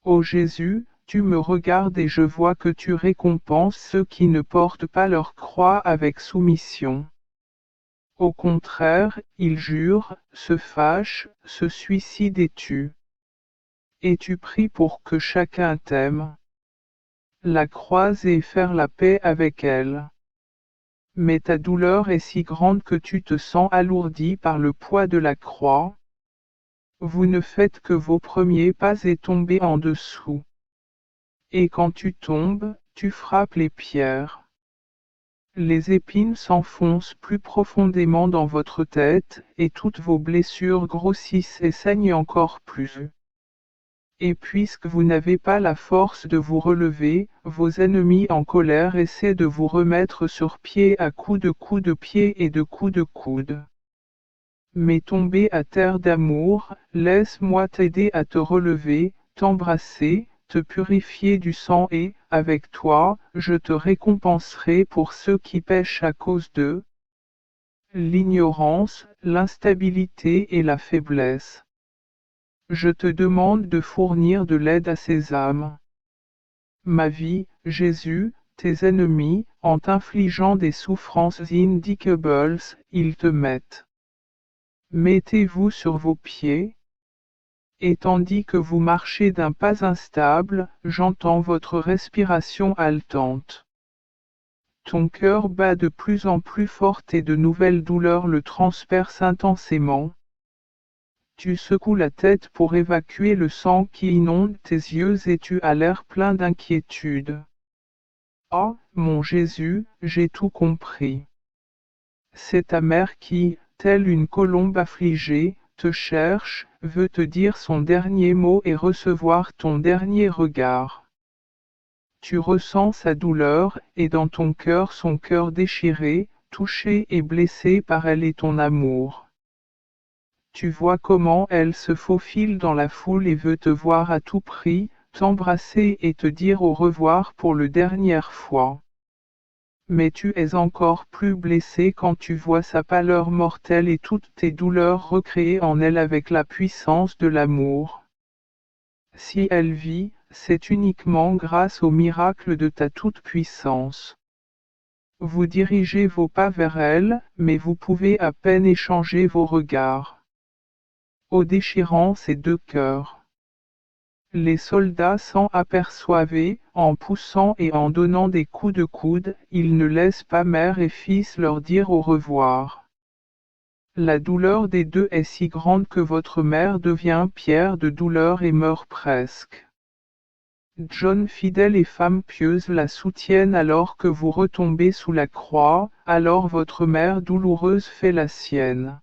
Ô Jésus, tu me regardes et je vois que tu récompenses ceux qui ne portent pas leur croix avec soumission. Au contraire, ils jurent, se fâchent, se suicident et tuent. Et tu pries pour que chacun t'aime. La croise et faire la paix avec elle. Mais ta douleur est si grande que tu te sens alourdi par le poids de la croix. Vous ne faites que vos premiers pas et tombez en dessous. Et quand tu tombes, tu frappes les pierres. Les épines s'enfoncent plus profondément dans votre tête, et toutes vos blessures grossissent et saignent encore plus. Et puisque vous n'avez pas la force de vous relever, vos ennemis en colère essaient de vous remettre sur pied à coups de pied et de coups de coude. Mais tombez à terre d'amour, laisse-moi t'aider à te relever, t'embrasser, te purifier du sang et, avec toi, je te récompenserai pour ceux qui pêchent à cause d'eux. L'ignorance, l'instabilité et la faiblesse. Je te demande de fournir de l'aide à ces âmes. Ma vie, Jésus, tes ennemis, en t'infligeant des souffrances indicibles, ils te mettent. Mettez-vous sur vos pieds. Et tandis que vous marchez d'un pas instable, j'entends votre respiration haletante. Ton cœur bat de plus en plus fort et de nouvelles douleurs le transpercent intensément. Tu secoues la tête pour évacuer le sang qui inonde tes yeux et tu as l'air plein d'inquiétude. Oh, mon Jésus, j'ai tout compris. C'est ta mère qui, telle une colombe affligée, te cherche, veut te dire son dernier mot et recevoir ton dernier regard. Tu ressens sa douleur, et dans ton cœur son cœur déchiré, touché et blessé par elle et ton amour. Tu vois comment elle se faufile dans la foule et veut te voir à tout prix, t'embrasser et te dire au revoir pour la dernière fois. Mais tu es encore plus blessé quand tu vois sa pâleur mortelle et toutes tes douleurs recréées en elle avec la puissance de l'amour. Si elle vit, c'est uniquement grâce au miracle de ta toute-puissance. Vous dirigez vos pas vers elle, mais vous pouvez à peine échanger vos regards. Ô déchirant ces deux cœurs. Les soldats s'en aperçoivent, en poussant et en donnant des coups de coude, ils ne laissent pas mère et fils leur dire au revoir. La douleur des deux est si grande que votre mère devient pierre de douleur et meurt presque. John fidèle et femme pieuse la soutiennent alors que vous retombez sous la croix, alors votre mère douloureuse fait la sienne.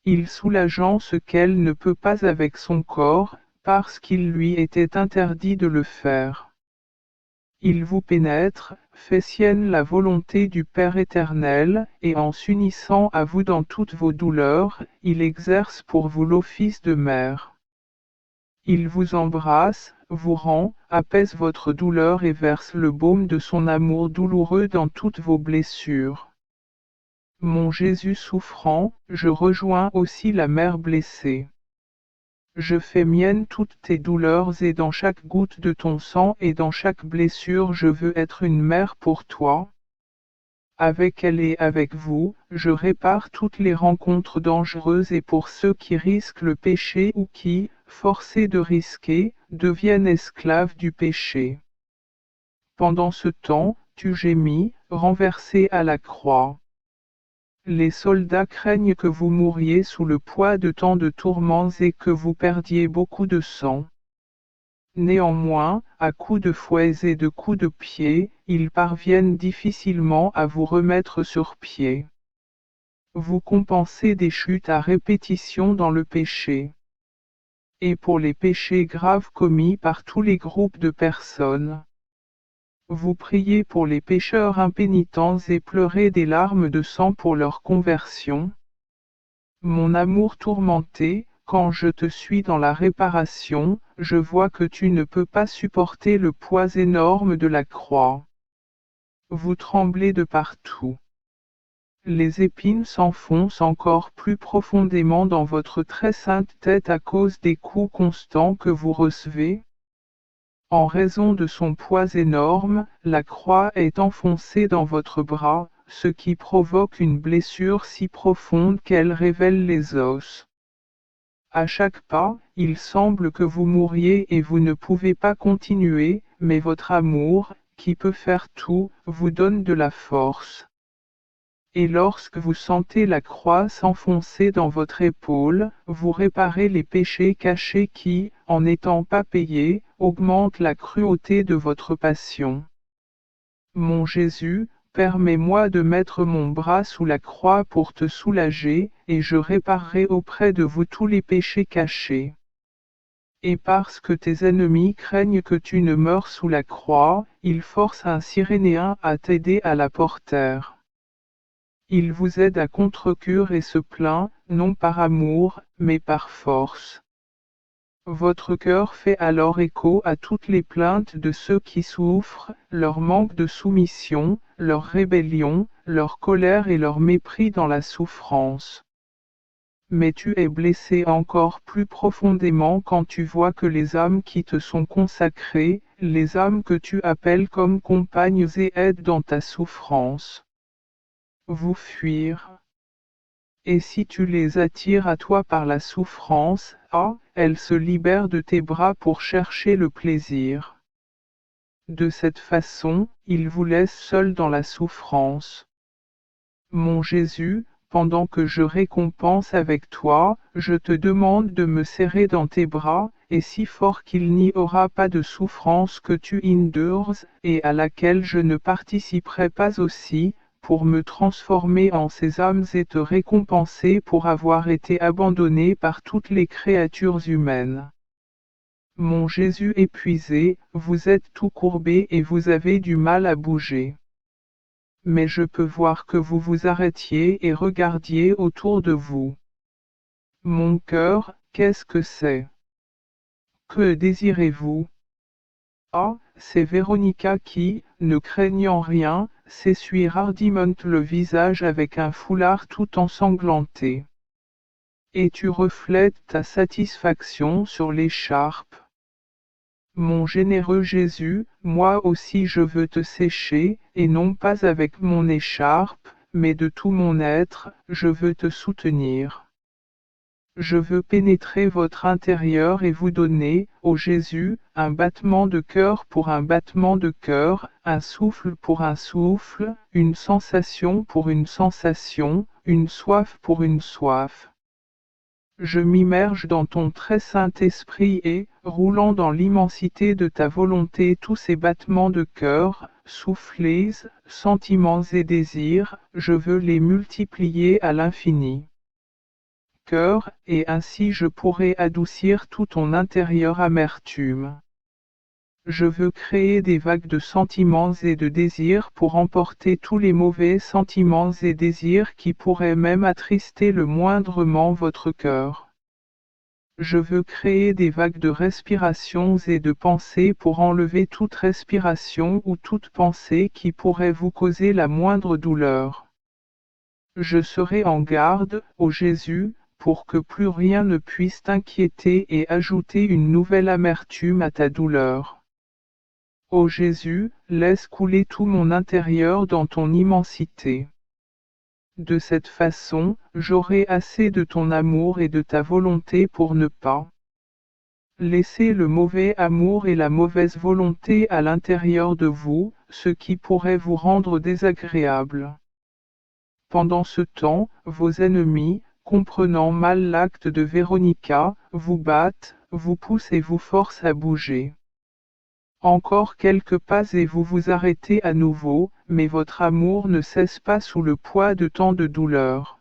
Il soulageant ce qu'elle ne peut pas avec son corps, parce qu'il lui était interdit de le faire. Il vous pénètre, fait sienne la volonté du Père éternel, et en s'unissant à vous dans toutes vos douleurs, il exerce pour vous l'office de mère. Il vous embrasse, vous rend, apaise votre douleur et verse le baume de son amour douloureux dans toutes vos blessures. Mon Jésus souffrant, je rejoins aussi la mère blessée. Je fais mienne toutes tes douleurs et dans chaque goutte de ton sang et dans chaque blessure je veux être une mère pour toi. Avec elle et avec vous, je répare toutes les rencontres dangereuses et pour ceux qui risquent le péché ou qui, forcés de risquer, deviennent esclaves du péché. Pendant ce temps, tu gémis, renversé à la croix. Les soldats craignent que vous mouriez sous le poids de tant de tourments et que vous perdiez beaucoup de sang. Néanmoins, à coups de fouets et de coups de pied, ils parviennent difficilement à vous remettre sur pied. Vous compensez des chutes à répétition dans le péché. Et pour les péchés graves commis par tous les groupes de personnes. Vous priez pour les pécheurs impénitents et pleurez des larmes de sang pour leur conversion. Mon amour tourmenté, quand je te suis dans la réparation, je vois que tu ne peux pas supporter le poids énorme de la croix. Vous tremblez de partout. Les épines s'enfoncent encore plus profondément dans votre très sainte tête à cause des coups constants que vous recevez. En raison de son poids énorme, la croix est enfoncée dans votre bras, ce qui provoque une blessure si profonde qu'elle révèle les os. À chaque pas, il semble que vous mouriez et vous ne pouvez pas continuer, mais votre amour, qui peut faire tout, vous donne de la force. Et lorsque vous sentez la croix s'enfoncer dans votre épaule, vous réparez les péchés cachés qui, en n'étant pas payés, augmentent la cruauté de votre passion. Mon Jésus, permets-moi de mettre mon bras sous la croix pour te soulager, et je réparerai auprès de vous tous les péchés cachés. Et parce que tes ennemis craignent que tu ne meures sous la croix, ils forcent un Cyrénéen à t'aider à la porter. Il vous aide à contre-cœur et se plaint, non par amour, mais par force. Votre cœur fait alors écho à toutes les plaintes de ceux qui souffrent, leur manque de soumission, leur rébellion, leur colère et leur mépris dans la souffrance. Mais tu es blessé encore plus profondément quand tu vois que les âmes qui te sont consacrées, les âmes que tu appelles comme compagnes et aides dans ta souffrance, vous fuir. Et si tu les attires à toi par la souffrance, elles se libèrent de tes bras pour chercher le plaisir. De cette façon, ils vous laissent seuls dans la souffrance. Mon Jésus, pendant que je récompense avec toi, je te demande de me serrer dans tes bras, et si fort qu'il n'y aura pas de souffrance que tu endures, et à laquelle je ne participerai pas aussi, pour me transformer en ces âmes et te récompenser pour avoir été abandonné par toutes les créatures humaines. Mon Jésus épuisé, vous êtes tout courbé et vous avez du mal à bouger. Mais je peux voir que vous vous arrêtiez et regardiez autour de vous. Mon cœur, qu'est-ce que c'est? Que désirez-vous? Ah, c'est Véronica qui, ne craignant rien, s'essuie hardiment le visage avec un foulard tout ensanglanté. Et tu reflètes ta satisfaction sur l'écharpe. Mon généreux Jésus, moi aussi je veux te sécher, et non pas avec mon écharpe, mais de tout mon être, je veux te soutenir. Je veux pénétrer votre intérieur et vous donner, ô Jésus, un battement de cœur pour un battement de cœur, un souffle pour un souffle, une sensation pour une sensation, une soif pour une soif. Je m'immerge dans ton très saint-esprit et, roulant dans l'immensité de ta volonté tous ces battements de cœur, soufflets, sentiments et désirs, je veux les multiplier à l'infini. Cœur, et ainsi je pourrai adoucir tout ton intérieure amertume. Je veux créer des vagues de sentiments et de désirs pour emporter tous les mauvais sentiments et désirs qui pourraient même attrister le moindrement votre cœur. Je veux créer des vagues de respirations et de pensées pour enlever toute respiration ou toute pensée qui pourrait vous causer la moindre douleur. Je serai en garde, ô Jésus, pour que plus rien ne puisse t'inquiéter et ajouter une nouvelle amertume à ta douleur. Ô Jésus, laisse couler tout mon intérieur dans ton immensité. De cette façon, j'aurai assez de ton amour et de ta volonté pour ne pas laisser le mauvais amour et la mauvaise volonté à l'intérieur de vous, ce qui pourrait vous rendre désagréable. Pendant ce temps, vos ennemis, comprenant mal l'acte de Véronica, vous battent, vous poussent et vous forcent à bouger. Encore quelques pas et vous vous arrêtez à nouveau, mais votre amour ne cesse pas sous le poids de tant de douleurs.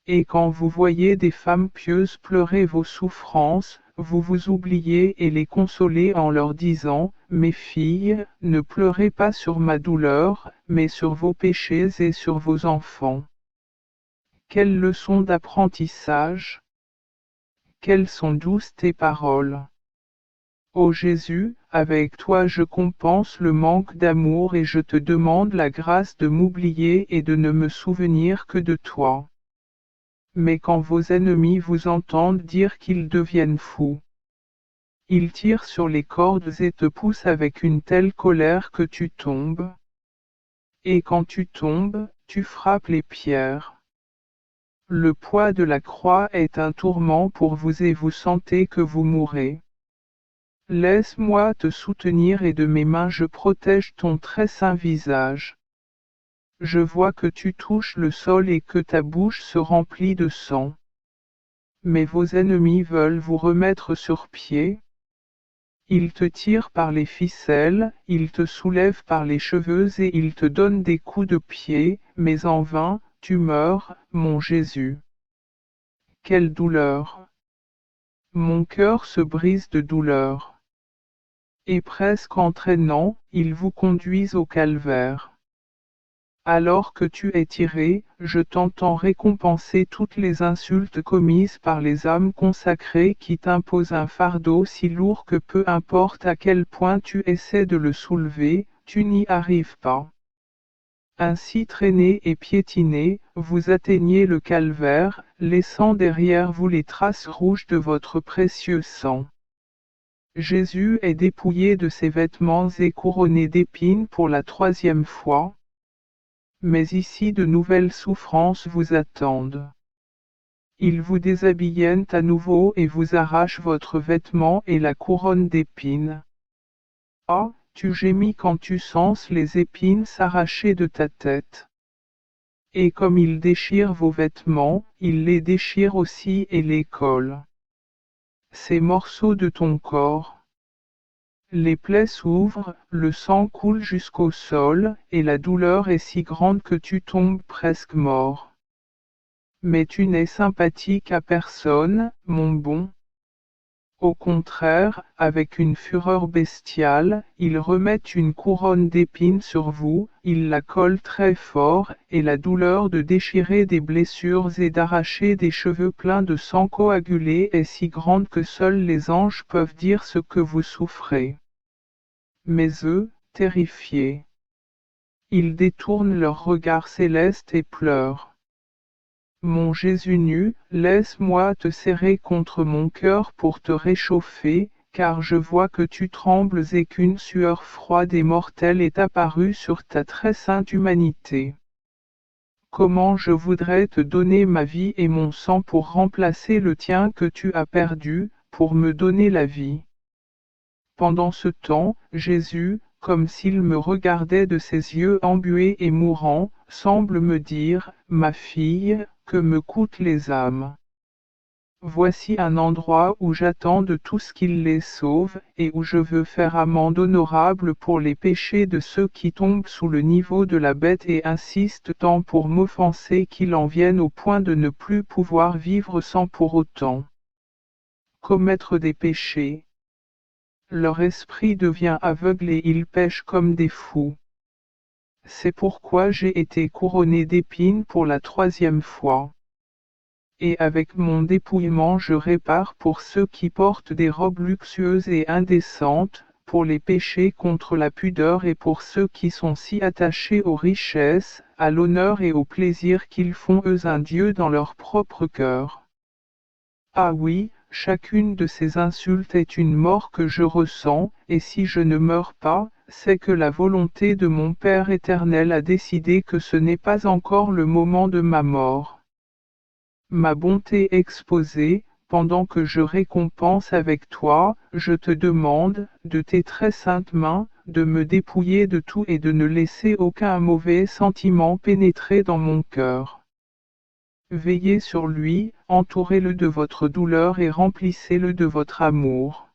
Et quand vous voyez des femmes pieuses pleurer vos souffrances, vous vous oubliez et les consolez en leur disant, « Mes filles, ne pleurez pas sur ma douleur, mais sur vos péchés et sur vos enfants. » Quelle leçon d'apprentissage! Quelles sont douces tes paroles! Ô Jésus, avec toi je compense le manque d'amour et je te demande la grâce de m'oublier et de ne me souvenir que de toi. Mais quand vos ennemis vous entendent dire qu'ils deviennent fous, ils tirent sur les cordes et te poussent avec une telle colère que tu tombes. Et quand tu tombes, tu frappes les pierres. Le poids de la croix est un tourment pour vous et vous sentez que vous mourrez. Laisse-moi te soutenir et de mes mains je protège ton très saint visage. Je vois que tu touches le sol et que ta bouche se remplit de sang. Mais vos ennemis veulent vous remettre sur pied. Ils te tirent par les ficelles, ils te soulèvent par les cheveux et ils te donnent des coups de pied, mais en vain, tu meurs, mon Jésus. Quelle douleur! Mon cœur se brise de douleur. Et presque en traînant, ils vous conduisent au calvaire. Alors que tu es tiré, je t'entends récompenser toutes les insultes commises par les âmes consacrées qui t'imposent un fardeau si lourd que peu importe à quel point tu essaies de le soulever, tu n'y arrives pas. Ainsi traîné et piétiné, vous atteignez le calvaire, laissant derrière vous les traces rouges de votre précieux sang. Jésus est dépouillé de ses vêtements et couronné d'épines pour la 3e fois. Mais ici de nouvelles souffrances vous attendent. Ils vous déshabillent à nouveau et vous arrachent votre vêtement et la couronne d'épines. Ah, tu gémis quand tu sens les épines s'arracher de ta tête. Et comme ils déchirent vos vêtements, ils les déchirent aussi et les collent. Ces morceaux de ton corps. Les plaies s'ouvrent, le sang coule jusqu'au sol, et la douleur est si grande que tu tombes presque mort. Mais tu n'es sympathique à personne, mon bon. Au contraire, avec une fureur bestiale, ils remettent une couronne d'épines sur vous, ils la collent très fort, et la douleur de déchirer des blessures et d'arracher des cheveux pleins de sang coagulé est si grande que seuls les anges peuvent dire ce que vous souffrez. Mais eux, terrifiés, ils détournent leur regard céleste et pleurent. Mon Jésus nu, laisse-moi te serrer contre mon cœur pour te réchauffer, car je vois que tu trembles et qu'une sueur froide et mortelle est apparue sur ta très sainte humanité. Comment je voudrais te donner ma vie et mon sang pour remplacer le tien que tu as perdu, pour me donner la vie. Pendant ce temps, Jésus, comme s'il me regardait de ses yeux embués et mourants, semble me dire, « Ma fille, que me coûtent les âmes. Voici un endroit où j'attends de tous qu'il les sauve, et où je veux faire amende honorable pour les péchés de ceux qui tombent sous le niveau de la bête et insistent tant pour m'offenser qu'ils en viennent au point de ne plus pouvoir vivre sans pour autant commettre des péchés. Leur esprit devient aveugle et ils pêchent comme des fous. C'est pourquoi j'ai été couronné d'épines pour la 3e fois. Et avec mon dépouillement je répare pour ceux qui portent des robes luxueuses et indécentes, pour les péchés contre la pudeur et pour ceux qui sont si attachés aux richesses, à l'honneur et au plaisir qu'ils font eux un Dieu dans leur propre cœur. Ah oui, chacune de ces insultes est une mort que je ressens, et si je ne meurs pas, c'est que la volonté de mon Père éternel a décidé que ce n'est pas encore le moment de ma mort. Ma bonté exposée, pendant que je récompense avec toi, je te demande, de tes très saintes mains, de me dépouiller de tout et de ne laisser aucun mauvais sentiment pénétrer dans mon cœur. Veillez sur lui, entourez-le de votre douleur et remplissez-le de votre amour.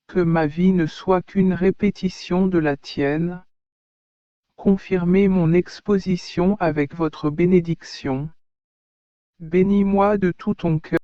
Que ma vie ne soit qu'une répétition de la tienne. Confirmez mon exposition avec votre bénédiction. Bénis-moi de tout ton cœur.